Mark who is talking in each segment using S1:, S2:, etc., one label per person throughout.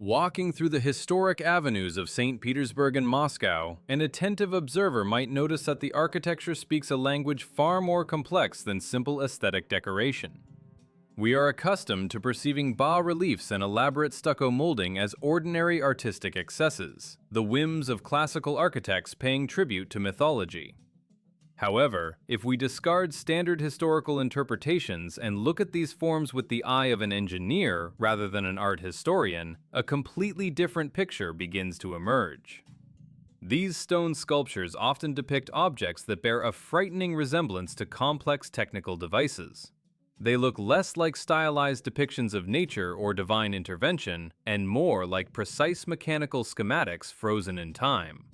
S1: Walking through the historic avenues of St. Petersburg and Moscow, an attentive observer might notice that the architecture speaks a language far more complex than simple aesthetic decoration. We are accustomed to perceiving bas-reliefs and elaborate stucco molding as ordinary artistic excesses, the whims of classical architects paying tribute to mythology. However, if we discard standard historical interpretations and look at these forms with the eye of an engineer rather than an art historian, a completely different picture begins to emerge. These stone sculptures often depict objects that bear a frightening resemblance to complex technical devices. They look less like stylized depictions of nature or divine intervention, and more like precise mechanical schematics frozen in time.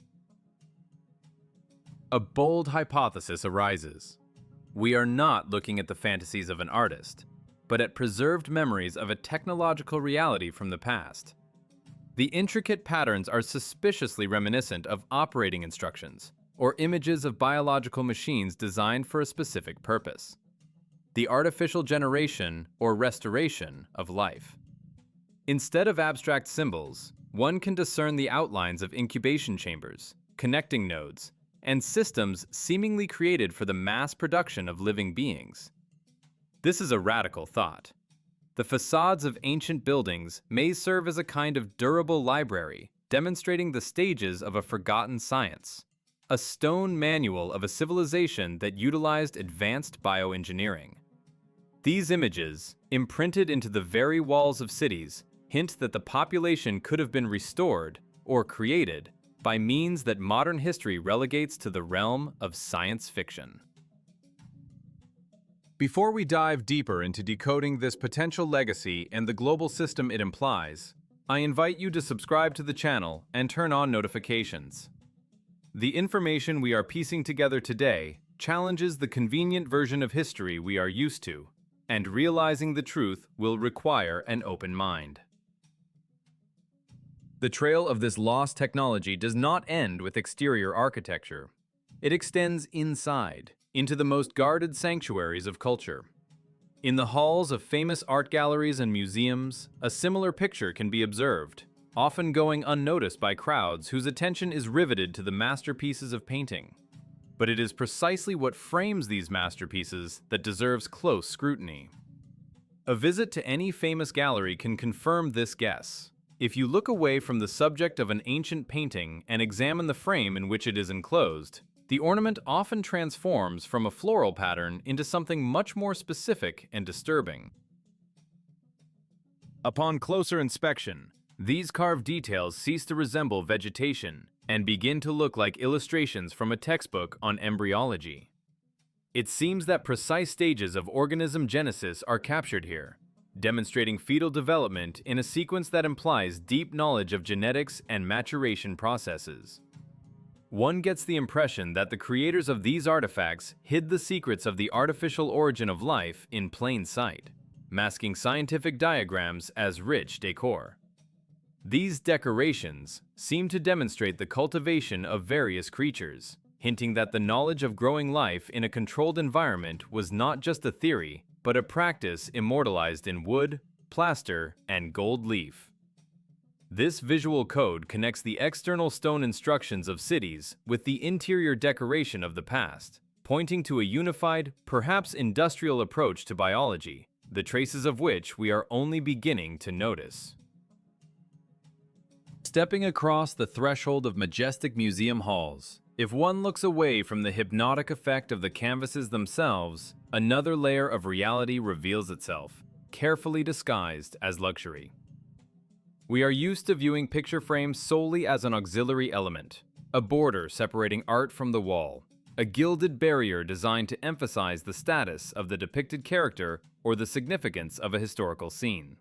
S1: A bold hypothesis arises. We are not looking at the fantasies of an artist, but at preserved memories of a technological reality from the past. The intricate patterns are suspiciously reminiscent of operating instructions or images of biological machines designed for a specific purpose. The artificial generation or restoration of life. Instead of abstract symbols, one can discern the outlines of incubation chambers, connecting nodes, and systems seemingly created for the mass production of living beings. This is a radical thought. The facades of ancient buildings may serve as a kind of durable library, demonstrating the stages of a forgotten science, a stone manual of a civilization that utilized advanced bioengineering. These images, imprinted into the very walls of cities, hint that the population could have been restored or created by means that modern history relegates to the realm of science fiction. Before we dive deeper into decoding this potential legacy and the global system it implies, I invite you to subscribe to the channel and turn on notifications. The information we are piecing together today challenges the convenient version of history we are used to, and realizing the truth will require an open mind. The trail of this lost technology does not end with exterior architecture. It extends inside, into the most guarded sanctuaries of culture. In the halls of famous art galleries and museums, a similar picture can be observed, often going unnoticed by crowds whose attention is riveted to the masterpieces of painting. But it is precisely what frames these masterpieces that deserves close scrutiny. A visit to any famous gallery can confirm this guess. If you look away from the subject of an ancient painting and examine the frame in which it is enclosed, the ornament often transforms from a floral pattern into something much more specific and disturbing. Upon closer inspection, these carved details cease to resemble vegetation and begin to look like illustrations from a textbook on embryology. It seems that precise stages of organism genesis are captured here, demonstrating fetal development in a sequence that implies deep knowledge of genetics and maturation processes. One gets the impression that the creators of these artifacts hid the secrets of the artificial origin of life in plain sight, masking scientific diagrams as rich decor. These decorations seem to demonstrate the cultivation of various creatures, hinting that the knowledge of growing life in a controlled environment was not just a theory, but a practice immortalized in wood, plaster, and gold leaf. This visual code connects the external stone instructions of cities with the interior decoration of the past, pointing to a unified, perhaps industrial approach to biology, the traces of which we are only beginning to notice. Stepping across the threshold of majestic museum halls, if one looks away from the hypnotic effect of the canvases themselves, another layer of reality reveals itself, carefully disguised as luxury. We are used to viewing picture frames solely as an auxiliary element, a border separating art from the wall, a gilded barrier designed to emphasize the status of the depicted character or the significance of a historical scene.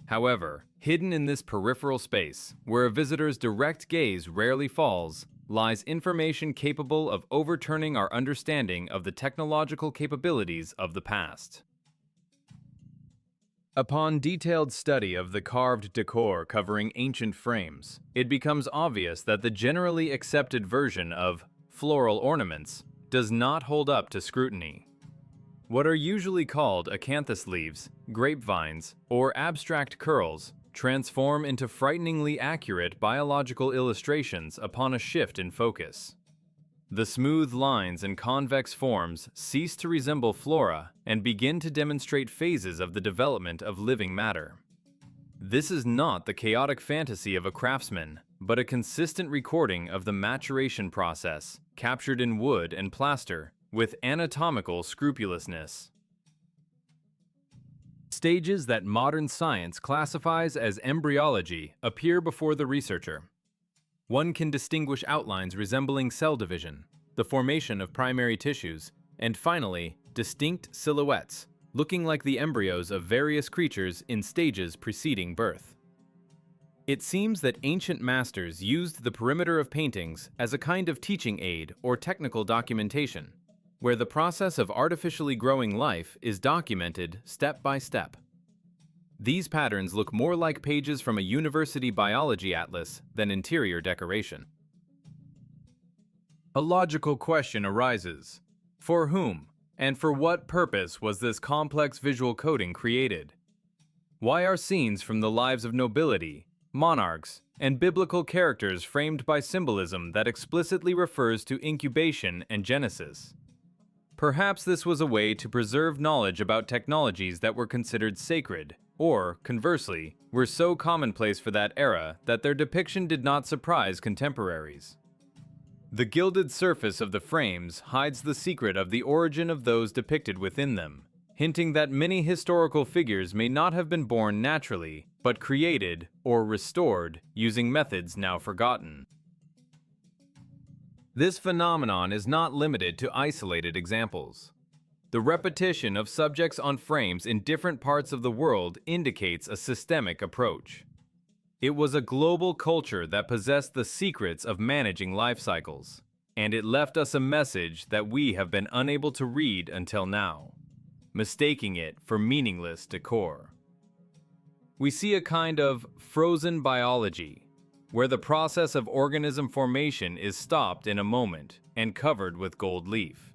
S1: However, hidden in this peripheral space, where a visitor's direct gaze rarely falls, lies information capable of overturning our understanding of the technological capabilities of the past. Upon detailed study of the carved decor covering ancient frames, it becomes obvious that the generally accepted version of floral ornaments does not hold up to scrutiny. What are usually called acanthus leaves, grapevines, or abstract curls transform into frighteningly accurate biological illustrations upon a shift in focus. The smooth lines and convex forms cease to resemble flora and begin to demonstrate phases of the development of living matter. This is not the chaotic fantasy of a craftsman, but a consistent recording of the maturation process, captured in wood and plaster, with anatomical scrupulousness. Stages that modern science classifies as embryology appear before the researcher. One can distinguish outlines resembling cell division, the formation of primary tissues, and finally, distinct silhouettes, looking like the embryos of various creatures in stages preceding birth. It seems that ancient masters used the perimeter of paintings as a kind of teaching aid or technical documentation, where the process of artificially growing life is documented step by step. These patterns look more like pages from a university biology atlas than interior decoration. A logical question arises. For whom and for what purpose was this complex visual coding created? Why are scenes from the lives of nobility, monarchs, and biblical characters framed by symbolism that explicitly refers to incubation and genesis? Perhaps this was a way to preserve knowledge about technologies that were considered sacred, or, conversely, were so commonplace for that era that their depiction did not surprise contemporaries. The gilded surface of the frames hides the secret of the origin of those depicted within them, hinting that many historical figures may not have been born naturally, but created or restored using methods now forgotten. This phenomenon is not limited to isolated examples. The repetition of subjects on frames in different parts of the world indicates a systemic approach. It was a global culture that possessed the secrets of managing life cycles, and it left us a message that we have been unable to read until now, mistaking it for meaningless decor. We see a kind of frozen biology, where the process of organism formation is stopped in a moment and covered with gold leaf.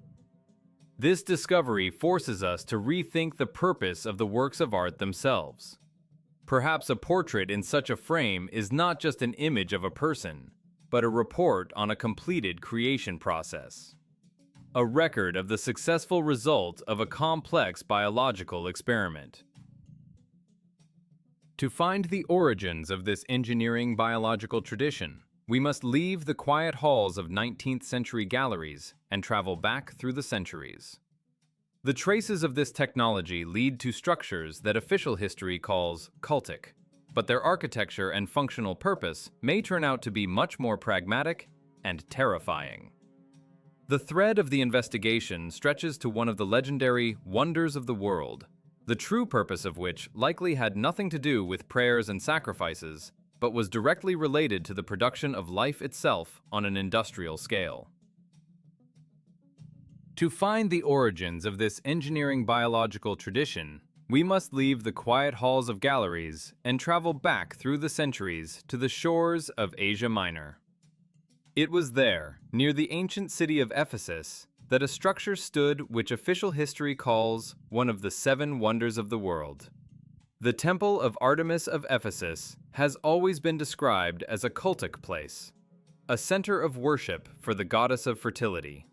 S1: This discovery forces us to rethink the purpose of the works of art themselves. Perhaps a portrait in such a frame is not just an image of a person, but a report on a completed creation process. A record of the successful result of a complex biological experiment. To find the origins of this engineering biological tradition, we must leave the quiet halls of 19th century galleries and travel back through the centuries. The traces of this technology lead to structures that official history calls cultic, but their architecture and functional purpose may turn out to be much more pragmatic and terrifying. The thread of the investigation stretches to one of the legendary wonders of the world, the true purpose of which likely had nothing to do with prayers and sacrifices, but was directly related to the production of life itself on an industrial scale. To find the origins of this engineering biological tradition, we must leave the quiet halls of galleries and travel back through the centuries to the shores of Asia Minor. It was there, near the ancient city of Ephesus, that a structure stood which official history calls one of the 7 wonders of the world. The Temple of Artemis of Ephesus has always been described as a cultic place, a center of worship for the goddess of fertility.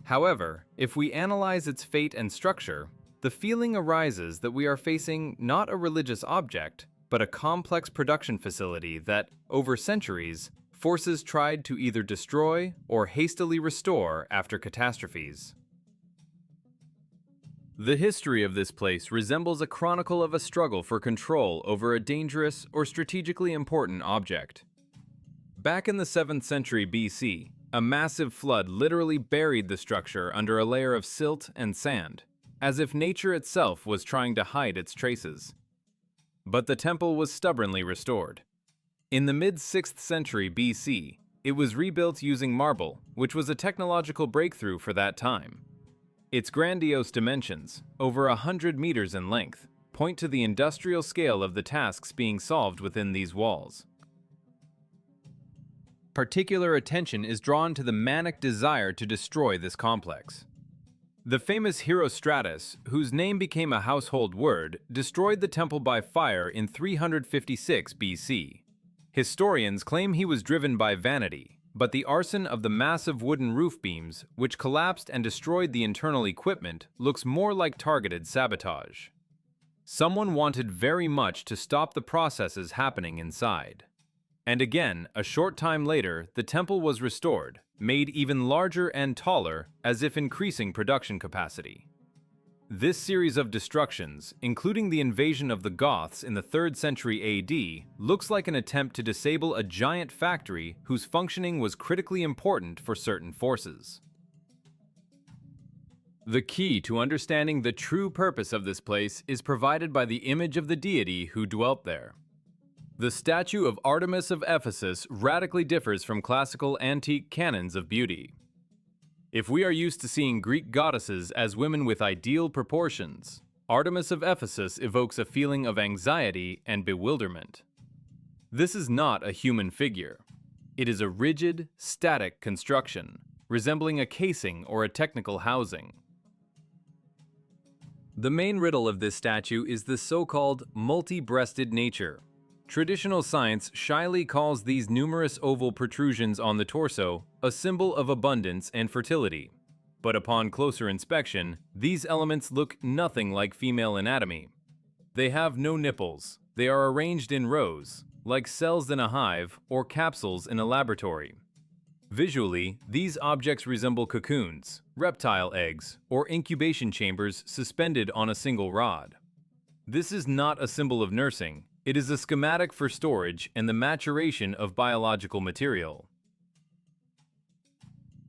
S1: However, if we analyze its fate and structure, the feeling arises that we are facing not a religious object, but a complex production facility that, over centuries, forces tried to either destroy or hastily restore after catastrophes. The history of this place resembles a chronicle of a struggle for control over a dangerous or strategically important object. Back in the 7th century BC, a massive flood literally buried the structure under a layer of silt and sand, as if nature itself was trying to hide its traces. But the temple was stubbornly restored. In the mid-6th century BC, it was rebuilt using marble, which was a technological breakthrough for that time. Its grandiose dimensions, over 100 meters in length, point to the industrial scale of the tasks being solved within these walls. Particular attention is drawn to the manic desire to destroy this complex. The famous Herostratus, whose name became a household word, destroyed the temple by fire in 356 BC. Historians claim he was driven by vanity, but the arson of the massive wooden roof beams, which collapsed and destroyed the internal equipment, looks more like targeted sabotage. Someone wanted very much to stop the processes happening inside. And again, a short time later, the temple was restored, made even larger and taller, as if increasing production capacity. This series of destructions, including the invasion of the Goths in the 3rd century AD, looks like an attempt to disable a giant factory whose functioning was critically important for certain forces. The key to understanding the true purpose of this place is provided by the image of the deity who dwelt there. The statue of Artemis of Ephesus radically differs from classical antique canons of beauty. If we are used to seeing Greek goddesses as women with ideal proportions, Artemis of Ephesus evokes a feeling of anxiety and bewilderment. This is not a human figure. It is a rigid, static construction, resembling a casing or a technical housing. The main riddle of this statue is the so-called multi-breasted nature. Traditional science shyly calls these numerous oval protrusions on the torso a symbol of abundance and fertility. But upon closer inspection, these elements look nothing like female anatomy. They have no nipples. They are arranged in rows, like cells in a hive or capsules in a laboratory. Visually, these objects resemble cocoons, reptile eggs, or incubation chambers suspended on a single rod. This is not a symbol of nursing. It is a schematic for storage and the maturation of biological material.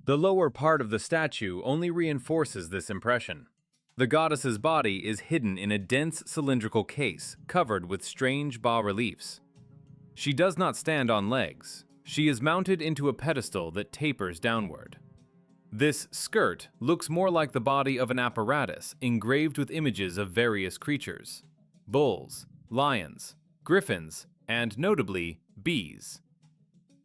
S1: The lower part of the statue only reinforces this impression. The goddess's body is hidden in a dense cylindrical case covered with strange bas-reliefs. She does not stand on legs. She is mounted into a pedestal that tapers downward. This skirt looks more like the body of an apparatus engraved with images of various creatures: bulls, lions, griffins, and notably, bees.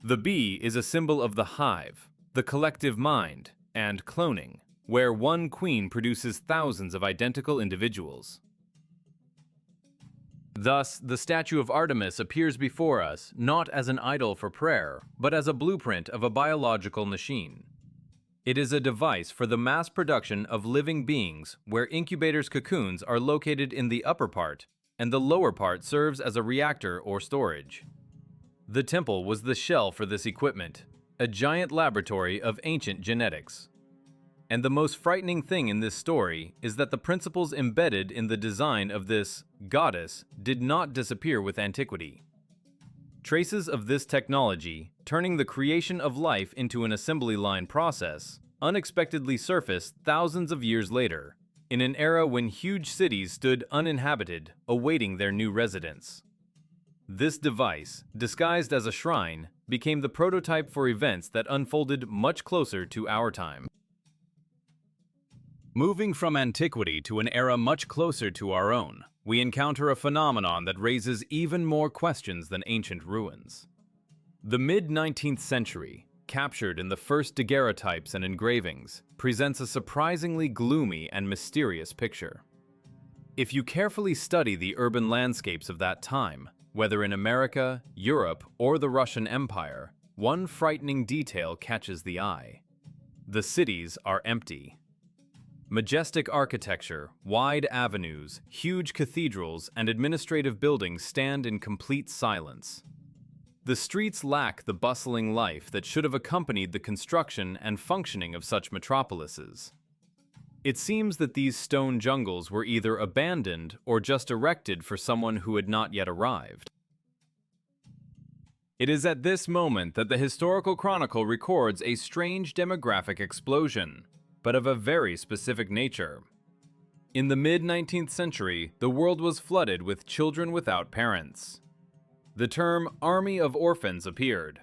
S1: The bee is a symbol of the hive, the collective mind, and cloning, where one queen produces thousands of identical individuals. Thus, the statue of Artemis appears before us not as an idol for prayer, but as a blueprint of a biological machine. It is a device for the mass production of living beings where incubators' cocoons are located in the upper part, and the lower part serves as a reactor or storage. The temple was the shell for this equipment, a giant laboratory of ancient genetics. And the most frightening thing in this story is that the principles embedded in the design of this goddess did not disappear with antiquity. Traces of this technology, turning the creation of life into an assembly line process, unexpectedly surfaced thousands of years later, in an era when huge cities stood uninhabited, awaiting their new residents. This device, disguised as a shrine, became the prototype for events that unfolded much closer to our time. Moving from antiquity to an era much closer to our own, we encounter a phenomenon that raises even more questions than ancient ruins. The mid-19th century, captured in the first daguerreotypes and engravings, presents a surprisingly gloomy and mysterious picture. If you carefully study the urban landscapes of that time, whether in America, Europe, or the Russian Empire, one frightening detail catches the eye. The cities are empty. Majestic architecture, wide avenues, huge cathedrals, and administrative buildings stand in complete silence. The streets lack the bustling life that should have accompanied the construction and functioning of such metropolises. It seems that these stone jungles were either abandoned or just erected for someone who had not yet arrived. It is at this moment that the historical chronicle records a strange demographic explosion, but of a very specific nature. In the mid-19th century, the world was flooded with children without parents. The term Army of Orphans appeared.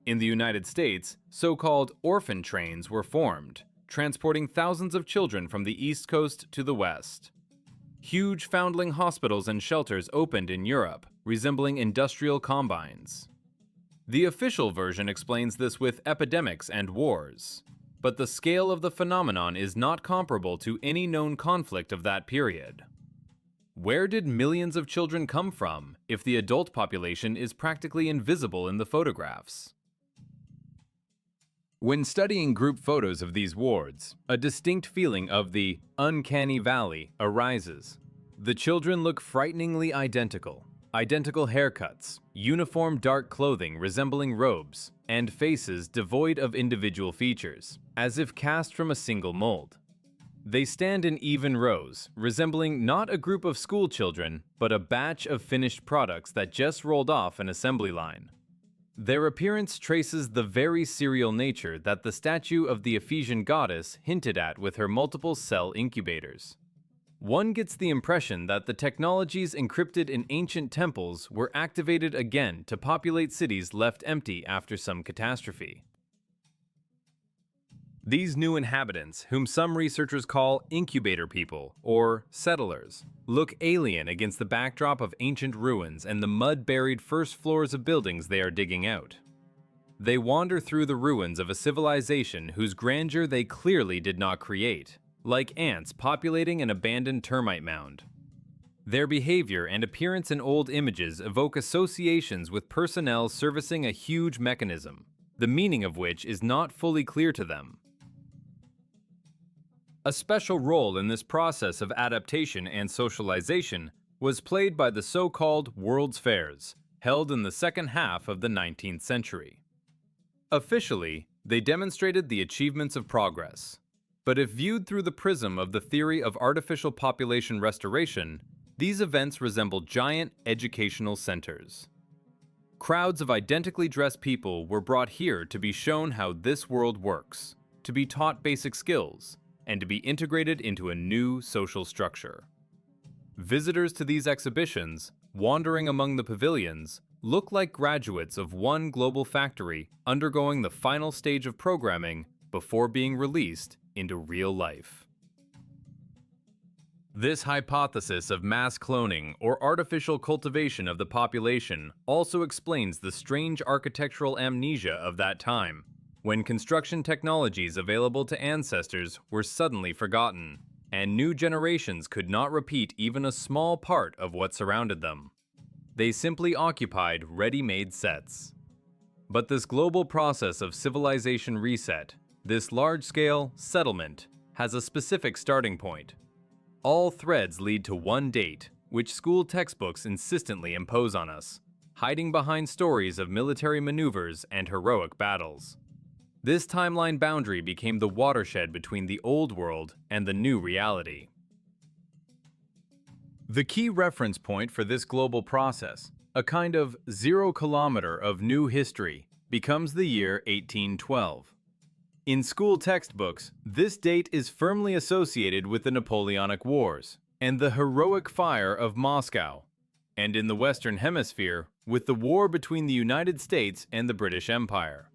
S1: In the United States, so-called orphan trains were formed, transporting thousands of children from the East Coast to the West. Huge foundling hospitals and shelters opened in Europe, resembling industrial combines. The official version explains this with epidemics and wars. but the scale of the phenomenon is not comparable to any known conflict of that period. Where did millions of children come from if the adult population is practically invisible in the photographs? When studying group photos of these wards, a distinct feeling of the uncanny valley arises. The children look frighteningly identical. Identical haircuts, uniform dark clothing resembling robes, and faces devoid of individual features, as if cast from a single mold. They stand in even rows, resembling not a group of school children, but a batch of finished products that just rolled off an assembly line. Their appearance traces the very serial nature that the statue of the Ephesian goddess hinted at with her multiple cell incubators. One gets the impression that the technologies encrypted in ancient temples were activated again to populate cities left empty after some catastrophe. These new inhabitants, whom some researchers call incubator people or settlers, look alien against the backdrop of ancient ruins and the mud-buried first floors of buildings they are digging out. They wander through the ruins of a civilization whose grandeur they clearly did not create, like ants populating an abandoned termite mound. Their behavior and appearance in old images evoke associations with personnel servicing a huge mechanism, the meaning of which is not fully clear to them. A special role in this process of adaptation and socialization was played by the so-called World's Fairs, held in the second half of the 19th century. Officially, they demonstrated the achievements of progress. But if viewed through the prism of the theory of artificial population restoration, these events resemble giant educational centers. Crowds of identically dressed people were brought here to be shown how this world works, to be taught basic skills, and to be integrated into a new social structure. Visitors to these exhibitions, wandering among the pavilions, look like graduates of one global factory undergoing the final stage of programming before being released into real life. This hypothesis of mass cloning or artificial cultivation of the population also explains the strange architectural amnesia of that time, when construction technologies available to ancestors were suddenly forgotten, and new generations could not repeat even a small part of what surrounded them. They simply occupied ready-made sets. But this global process of civilization reset, this large-scale settlement, has a specific starting point. All threads lead to one date, which school textbooks insistently impose on us, hiding behind stories of military maneuvers and heroic battles. This timeline boundary became the watershed between the old world and the new reality. The key reference point for this global process, a kind of 0 kilometer of new history, becomes the year 1812. In school textbooks, this date is firmly associated with the Napoleonic Wars and the heroic fire of Moscow, and in the Western Hemisphere, with the war between the United States and the British Empire.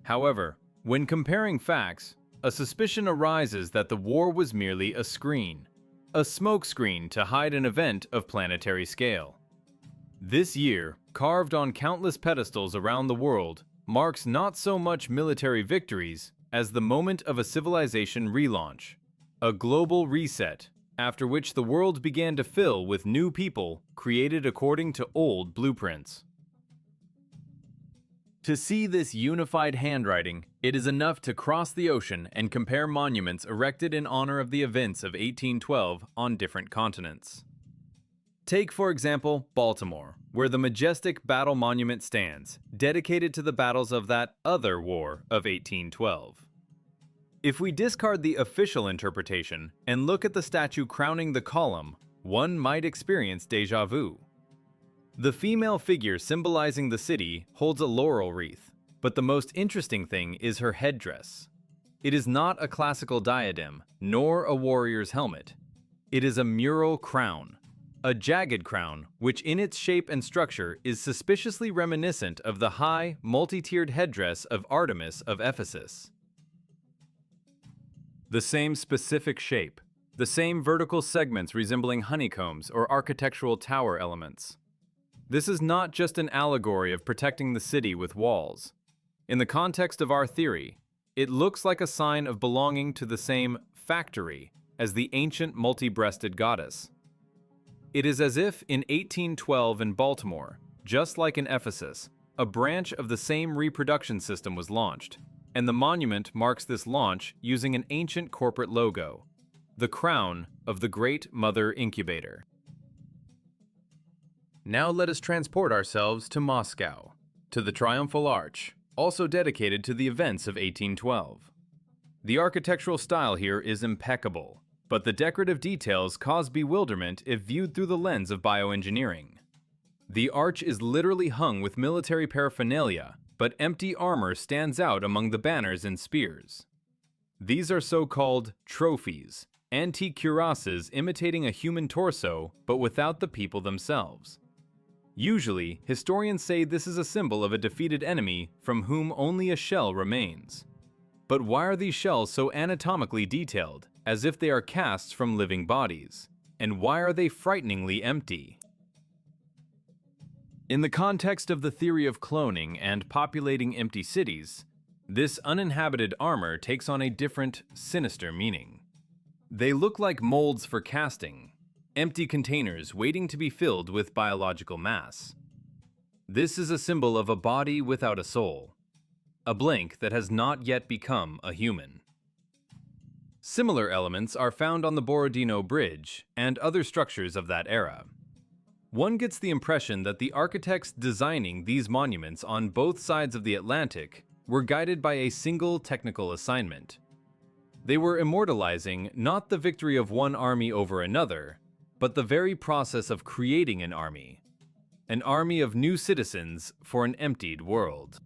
S1: However, when comparing facts, a suspicion arises that the war was merely a screen, a smokescreen to hide an event of planetary scale. This year, carved on countless pedestals around the world, marks not so much military victories as the moment of a civilization relaunch, a global reset, after which the world began to fill with new people created according to old blueprints. To see this unified handwriting, it is enough to cross the ocean and compare monuments erected in honor of the events of 1812 on different continents. Take, for example, Baltimore, where the majestic battle monument stands, dedicated to the battles of that other war of 1812. If we discard the official interpretation and look at the statue crowning the column, one might experience déjà vu. The female figure symbolizing the city holds a laurel wreath, but the most interesting thing is her headdress. It is not a classical diadem, nor a warrior's helmet. It is a mural crown. A jagged crown, which in its shape and structure is suspiciously reminiscent of the high, multi-tiered headdress of Artemis of Ephesus. The same specific shape, the same vertical segments resembling honeycombs or architectural tower elements. This is not just an allegory of protecting the city with walls. In the context of our theory, it looks like a sign of belonging to the same factory as the ancient multi-breasted goddess. It is as if in 1812 in Baltimore, just like in Ephesus, a branch of the same reproduction system was launched, and the monument marks this launch using an ancient corporate logo, the crown of the Great Mother Incubator. Now let us transport ourselves to Moscow, to the Triumphal Arch, also dedicated to the events of 1812. The architectural style here is impeccable, but the decorative details cause bewilderment if viewed through the lens of bioengineering. The arch is literally hung with military paraphernalia, but empty armor stands out among the banners and spears. These are so-called trophies, antique cuirasses imitating a human torso but without the people themselves. Usually, historians say this is a symbol of a defeated enemy from whom only a shell remains. But why are these shells so anatomically detailed, as if they are casts from living bodies? And why are they frighteningly empty? In the context of the theory of cloning and populating empty cities, this uninhabited armor takes on a different, sinister meaning. They look like molds for casting, empty containers waiting to be filled with biological mass. This is a symbol of a body without a soul, a blank that has not yet become a human. Similar elements are found on the Borodino Bridge and other structures of that era. One gets the impression that the architects designing these monuments on both sides of the Atlantic were guided by a single technical assignment. They were immortalizing not the victory of one army over another, but the very process of creating an army of new citizens for an emptied world.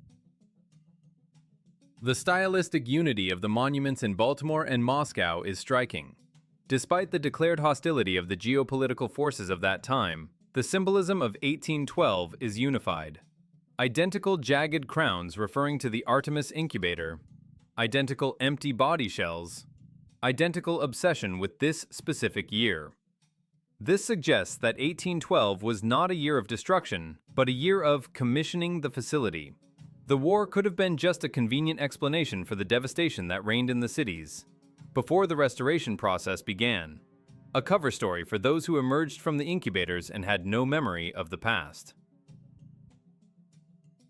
S1: The stylistic unity of the monuments in Baltimore and Moscow is striking. Despite the declared hostility of the geopolitical forces of that time, the symbolism of 1812 is unified. Identical jagged crowns referring to the Artemis incubator, identical empty body shells, identical obsession with this specific year. This suggests that 1812 was not a year of destruction, but a year of commissioning the facility. The war could have been just a convenient explanation for the devastation that reigned in the cities before the restoration process began. A cover story for those who emerged from the incubators and had no memory of the past.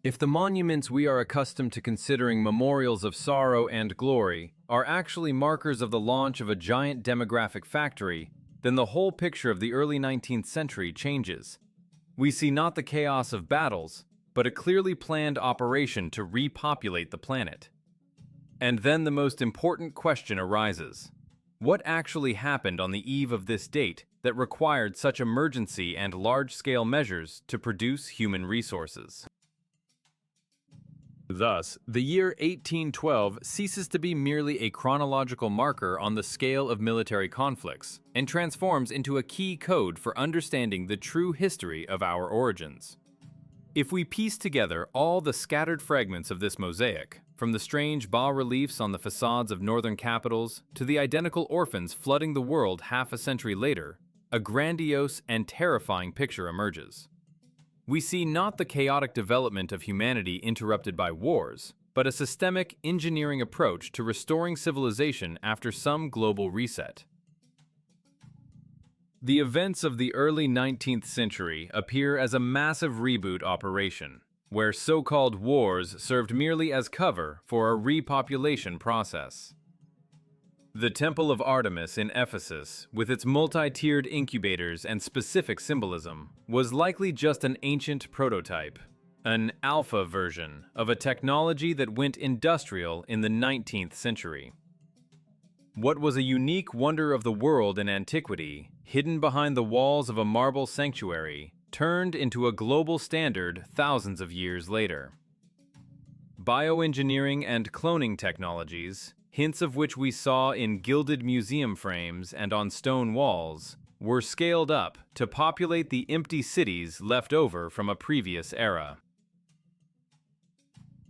S1: If the monuments we are accustomed to considering memorials of sorrow and glory are actually markers of the launch of a giant demographic factory, then the whole picture of the early 19th century changes. We see not the chaos of battles, but a clearly planned operation to repopulate the planet. And then the most important question arises. What actually happened on the eve of this date that required such emergency and large-scale measures to produce human resources? Thus, the year 1812 ceases to be merely a chronological marker on the scale of military conflicts and transforms into a key code for understanding the true history of our origins. If we piece together all the scattered fragments of this mosaic, from the strange bas-reliefs on the facades of northern capitals to the identical orphans flooding the world half a century later, a grandiose and terrifying picture emerges. We see not the chaotic development of humanity interrupted by wars, but a systemic engineering approach to restoring civilization after some global reset. The events of the early 19th century appear as a massive reboot operation, where so-called wars served merely as cover for a repopulation process. The Temple of Artemis in Ephesus, with its multi-tiered incubators and specific symbolism, was likely just an ancient prototype, an alpha version of a technology that went industrial in the 19th century. What was a unique wonder of the world in antiquity, hidden behind the walls of a marble sanctuary, turned into a global standard thousands of years later. Bioengineering and cloning technologies, hints of which we saw in gilded museum frames and on stone walls, were scaled up to populate the empty cities left over from a previous era.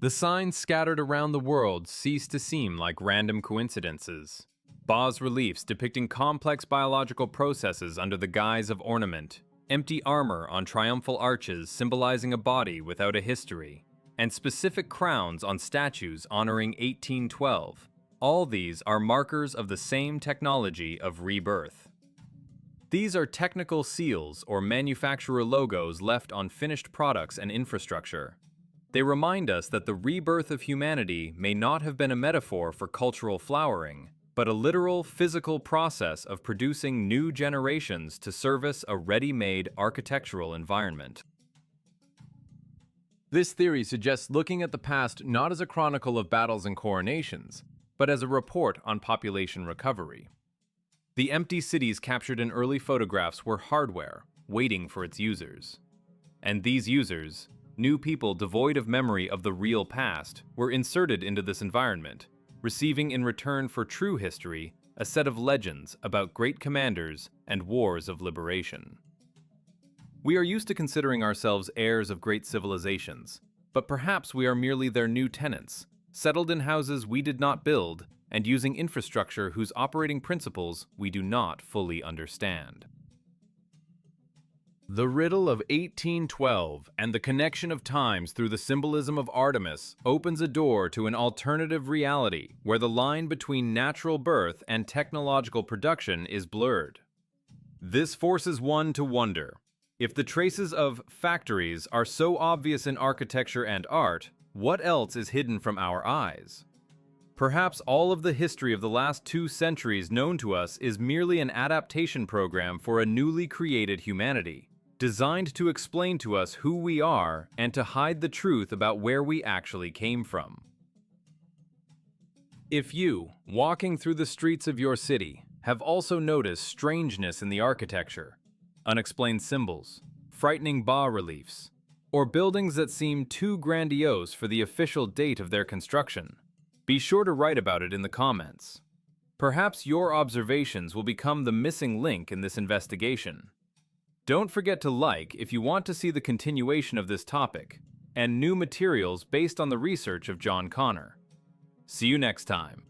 S1: The signs scattered around the world cease to seem like random coincidences. Bas-reliefs depicting complex biological processes under the guise of ornament, empty armor on triumphal arches symbolizing a body without a history, and specific crowns on statues honoring 1812. All these are markers of the same technology of rebirth. These are technical seals or manufacturer logos left on finished products and infrastructure. They remind us that the rebirth of humanity may not have been a metaphor for cultural flowering, but a literal physical process of producing new generations to service a ready-made architectural environment. This theory suggests looking at the past not as a chronicle of battles and coronations, but as a report on population recovery. The empty cities captured in early photographs were hardware, waiting for its users. And these users, new people devoid of memory of the real past, were inserted into this environment, receiving in return for true history a set of legends about great commanders and wars of liberation. We are used to considering ourselves heirs of great civilizations, but perhaps we are merely their new tenants, settled in houses we did not build, and using infrastructure whose operating principles we do not fully understand. The riddle of 1812 and the connection of times through the symbolism of Artemis opens a door to an alternative reality where the line between natural birth and technological production is blurred. This forces one to wonder, if the traces of factories are so obvious in architecture and art, what else is hidden from our eyes? Perhaps all of the history of the last 2 centuries known to us is merely an adaptation program for a newly created humanity, designed to explain to us who we are and to hide the truth about where we actually came from. If you, walking through the streets of your city, have also noticed strangeness in the architecture, unexplained symbols, frightening bas-reliefs, or buildings that seem too grandiose for the official date of their construction, be sure to write about it in the comments. Perhaps your observations will become the missing link in this investigation. Don't forget to like if you want to see the continuation of this topic and new materials based on the research of John Connor. See you next time.